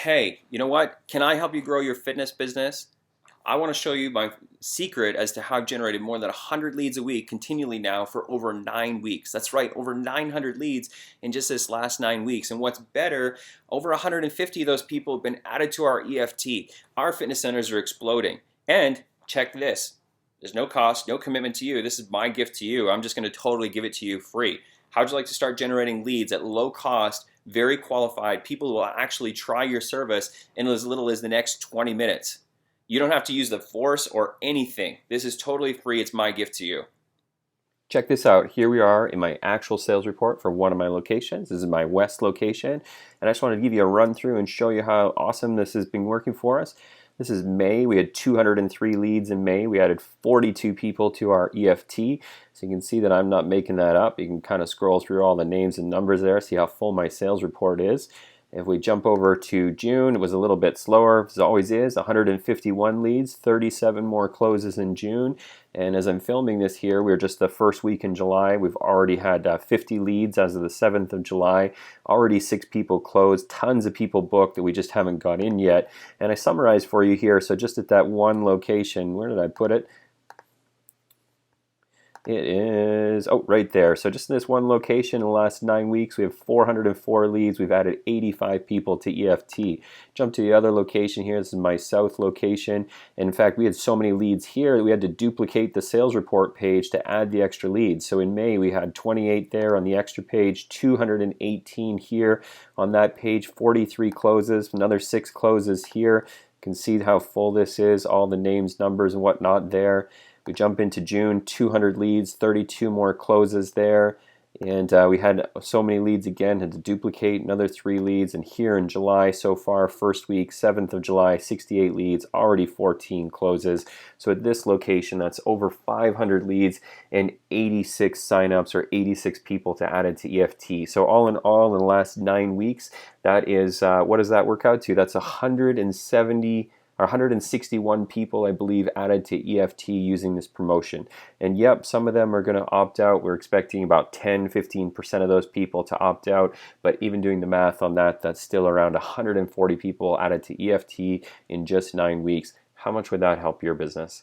Hey, you know what? Can I help you grow your fitness business? I want to show you my secret as to how I've generated more than 100 leads a week continually now for over 9 weeks. That's right, over 900 leads in just this last 9 weeks. And what's better, over 150 of those people have been added to our EFT. Our fitness centers are exploding. And check this, there's no cost, no commitment to you. This is my gift to you. I'm just going to totally give it to you free. How'd you like to start generating leads at low cost, very qualified people who will actually try your service in as little as the next 20 minutes? You don't have to use the force or anything. This is totally free. It's my gift to you. Check this out. Here we are in my actual sales report for one of my locations. This is my west location, and I just wanted to give you a run through and show you how awesome this has been working for us. This is May. We had 203 leads in May. We added 42 people to our EFT. So you can see that I'm not making that up. You can kind of scroll through all the names and numbers there, see how full my sales report is. If we jump over to June, it was a little bit slower, as always is, 151 leads, 37 more closes in June. And as I'm filming this here, we're just the first week in July. We've already had 50 leads as of the 7th of July, already 6 people closed, tons of people booked that we just haven't got in yet. And I summarized for you here, so just at that one location, where did I put it? It is, oh, right there. So just in this one location in the last 9 weeks, we have 404 leads. We've added 85 people to EFT. Jump to the other location here. This is my south location. And in fact, we had so many leads here that we had to duplicate the sales report page to add the extra leads. So in May, we had 28 there on the extra page, 218 here on that page, 43 closes, another 6 closes here. You can see how full this is, all the names, numbers, and whatnot there. We jump into June, 200 leads, 32 more closes there. And we had so many leads again, had to duplicate another 3 leads. And here in July so far, first week, 7th of July, 68 leads, already 14 closes. So at this location, that's over 500 leads and 86 signups or 86 people to add it to EFT. So all in all, in the last 9 weeks, that is, what does that work out to? That's 161 people, I believe, added to EFT using this promotion. And yep, some of them are going to opt out. We're expecting about 10-15% of those people to opt out. But even doing the math on that, that's still around 140 people added to EFT in just 9 weeks. How much would that help your business?